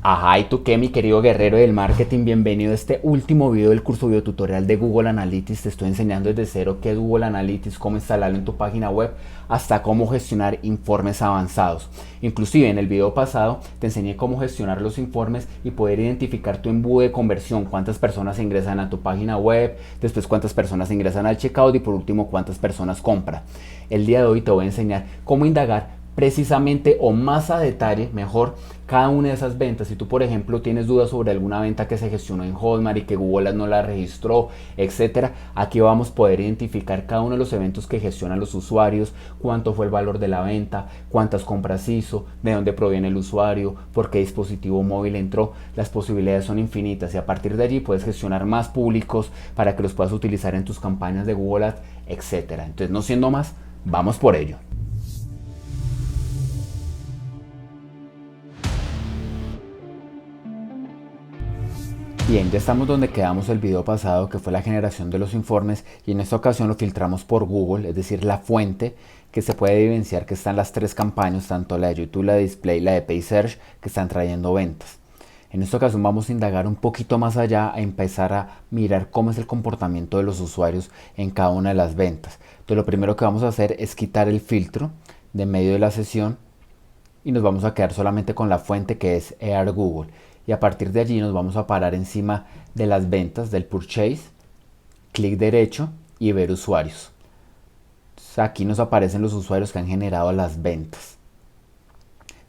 Ajá, ¿y tú qué, mi querido guerrero del marketing? Bienvenido a este último video del curso videotutorial de Google Analytics. Te estoy enseñando desde cero qué es Google Analytics, cómo instalarlo en tu página web, hasta cómo gestionar informes avanzados. Inclusive en el video pasado te enseñé cómo gestionar los informes y poder identificar tu embudo de conversión, cuántas personas ingresan a tu página web, después cuántas personas ingresan al checkout y por último cuántas personas compran. El día de hoy te voy a enseñar cómo indagar precisamente o más a detalle, mejor, cada una de esas ventas. Si tú, por ejemplo, tienes dudas sobre alguna venta que se gestionó en Hotmart y que Google Ads no la registró, etcétera, aquí vamos a poder identificar cada uno de los eventos que gestionan los usuarios, cuánto fue el valor de la venta, cuántas compras hizo, de dónde proviene el usuario, por qué dispositivo móvil entró. Las posibilidades son infinitas y a partir de allí puedes gestionar más públicos para que los puedas utilizar en tus campañas de Google Ads, etcétera. Entonces, no siendo más, vamos por ello. Bien, ya estamos donde quedamos el video pasado, que fue la generación de los informes, y en esta ocasión lo filtramos por Google, es decir, la fuente que se puede evidenciar que están las tres campañas, tanto la de YouTube, la de Display y la de Pay Search, que están trayendo ventas. En esta ocasión vamos a indagar un poquito más allá, a empezar a mirar cómo es el comportamiento de los usuarios en cada una de las ventas. Entonces lo primero que vamos a hacer es quitar el filtro de medio de la sesión y nos vamos a quedar solamente con la fuente, que es Ear Google, y a partir de allí nos vamos a parar encima de las ventas del purchase, clic derecho y ver usuarios. Entonces, aquí nos aparecen los usuarios que han generado las ventas.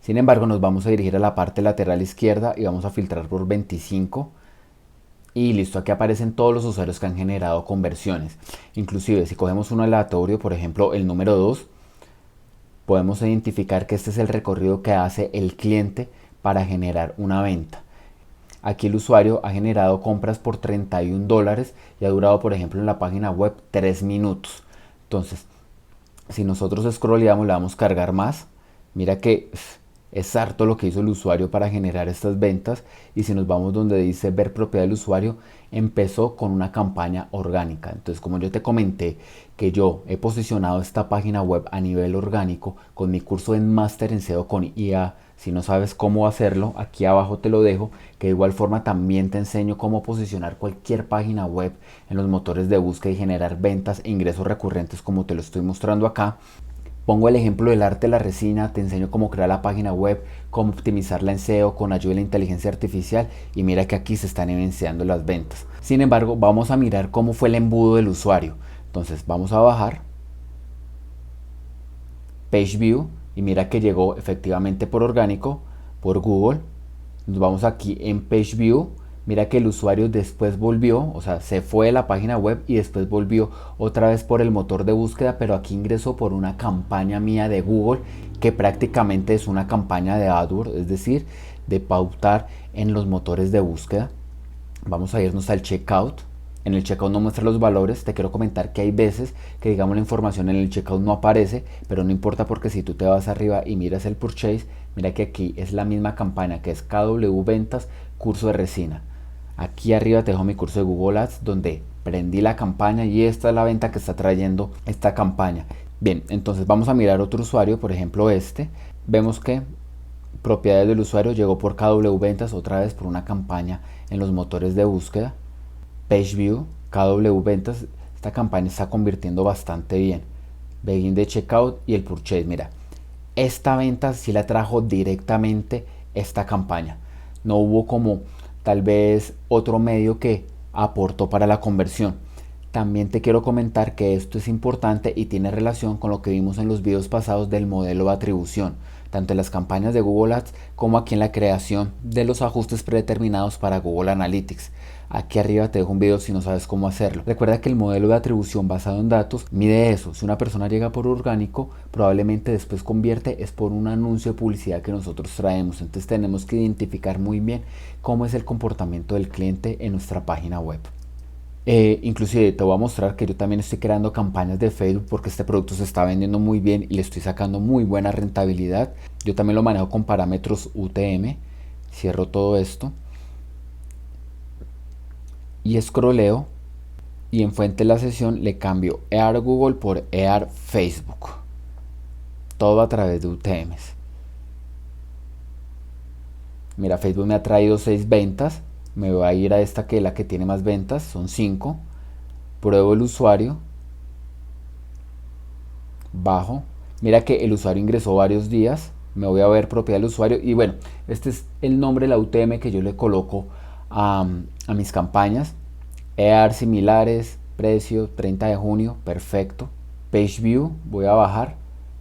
Sin embargo, nos vamos a dirigir a la parte lateral izquierda y vamos a filtrar por 25 y listo. Aquí aparecen todos los usuarios que han generado conversiones. Inclusive si cogemos uno aleatorio, por ejemplo el número 2, podemos identificar que este es el recorrido que hace el cliente para generar una venta. Aquí el usuario ha generado compras por $31 y ha durado, por ejemplo, en la página web 3 minutos. Entonces, si nosotros scrolleamos, le damos cargar más, mira que es harto lo que hizo el usuario para generar estas ventas. Y si nos vamos donde dice ver propiedad del usuario, empezó con una campaña orgánica. Entonces, como yo te comenté que yo he posicionado esta página web a nivel orgánico con mi curso en Máster en SEO con IA, si no sabes cómo hacerlo, aquí abajo te lo dejo, que de igual forma también te enseño cómo posicionar cualquier página web en los motores de búsqueda y generar ventas e ingresos recurrentes como te lo estoy mostrando acá. Pongo el ejemplo del arte de la resina, te enseño cómo crear la página web, cómo optimizarla en SEO con ayuda de la inteligencia artificial, y mira que aquí se están evidenciando las ventas. Sin embargo, vamos a mirar cómo fue el embudo del usuario. Entonces vamos a bajar, Page View, y mira que llegó efectivamente por orgánico, por Google. Nos vamos aquí en Page View. Mira que el usuario después volvió, o sea, se fue de la página web y después volvió otra vez por el motor de búsqueda, pero aquí ingresó por una campaña mía de Google, que prácticamente es una campaña de AdWords, es decir, de pautar en los motores de búsqueda. Vamos a irnos al checkout. En el checkout no muestra los valores. Te quiero comentar que hay veces que, digamos, la información en el checkout no aparece, pero no importa, porque si tú te vas arriba y miras el purchase, mira que aquí es la misma campaña, que es KW Ventas Curso de Resina. Aquí arriba te dejo mi curso de Google Ads, donde prendí la campaña y esta es la venta que está trayendo esta campaña. Bien, entonces vamos a mirar otro usuario, por ejemplo este. Vemos que propiedades del usuario llegó por KW Ventas, otra vez por una campaña en los motores de búsqueda. Page View, KW Ventas, esta campaña está convirtiendo bastante bien. Begin de Checkout y el Purchase, mira, esta venta sí la trajo directamente esta campaña. No hubo como tal vez otro medio que aportó para la conversión. También te quiero comentar que esto es importante y tiene relación con lo que vimos en los videos pasados del modelo de atribución, tanto en las campañas de Google Ads como aquí en la creación de los ajustes predeterminados para Google Analytics. Aquí arriba te dejo un video si no sabes cómo hacerlo. Recuerda que el modelo de atribución basado en datos mide eso. Si una persona llega por orgánico, probablemente después convierte es por un anuncio de publicidad que nosotros traemos. Entonces tenemos que identificar muy bien cómo es el comportamiento del cliente en nuestra página web. Inclusive te voy a mostrar que yo también estoy creando campañas de Facebook, porque este producto se está vendiendo muy bien y le estoy sacando muy buena rentabilidad. Yo también lo manejo con parámetros UTM. Cierro todo esto y scrolleo, y en fuente de la sesión le cambio Ear Google por Ear Facebook, todo a través de UTMs. Mira, Facebook me ha traído 6 ventas. Me voy a ir a esta que es la que tiene más ventas, son 5. Pruebo el usuario, bajo. Mira que el usuario ingresó varios días. Me voy a ver propiedad del usuario y bueno, este es el nombre, la UTM que yo le coloco a mis campañas. EAR similares, precio 30 de junio, perfecto. Page View, voy a bajar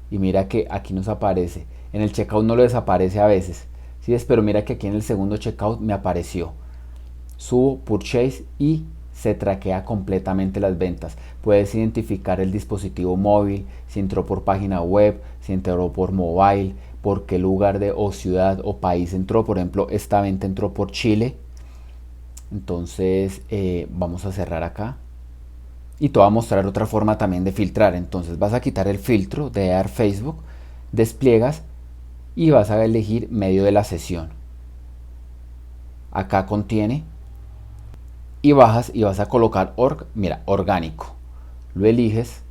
y mira que aquí nos aparece. En el checkout no lo desaparece a veces, ¿sí ves? Pero mira que aquí en el segundo checkout me apareció. Subo Purchase y se traquea completamente las ventas. Puedes identificar el dispositivo móvil, si entró por página web, si entró por mobile, por qué lugar de o ciudad o país entró. Por ejemplo, esta venta entró por Chile. Entonces vamos a cerrar acá y te voy a mostrar otra forma también de filtrar. Entonces vas a quitar el filtro de Air Facebook, despliegas y vas a elegir medio de la sesión. Acá contiene y bajas y vas a colocar mira, orgánico. Lo eliges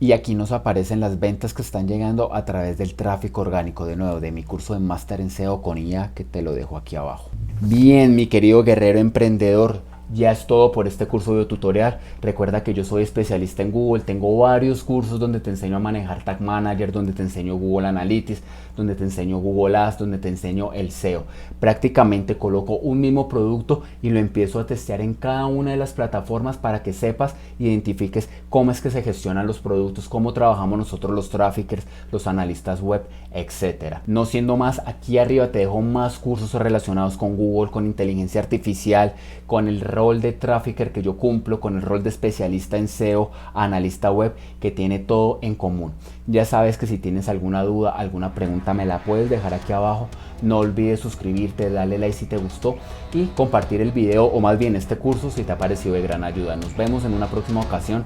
y aquí nos aparecen las ventas que están llegando a través del tráfico orgánico, de nuevo, de mi curso de Máster en SEO con IA, que te lo dejo aquí abajo. Bien, mi querido guerrero emprendedor, ya es todo por este curso de tutorial. Recuerda que yo soy especialista en Google, tengo varios cursos donde te enseño a manejar Tag Manager, donde te enseño Google Analytics, donde te enseño Google Ads, donde te enseño el SEO. Prácticamente coloco un mismo producto y lo empiezo a testear en cada una de las plataformas para que sepas, identifiques cómo es que se gestionan los productos, cómo trabajamos nosotros los traffickers, los analistas web, etcétera. No siendo más, aquí arriba te dejo más cursos relacionados con Google, con inteligencia artificial, con el rol de trafficker que yo cumplo, con el rol de especialista en SEO, analista web, que tiene todo en común. Ya sabes que si tienes alguna duda, alguna pregunta, me la puedes dejar aquí abajo. No olvides suscribirte, darle like si te gustó y compartir el video, o más bien este curso, si te ha parecido de gran ayuda. Nos vemos en una próxima ocasión.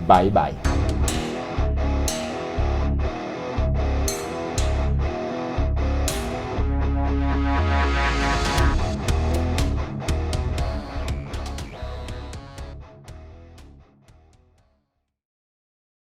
Bye bye.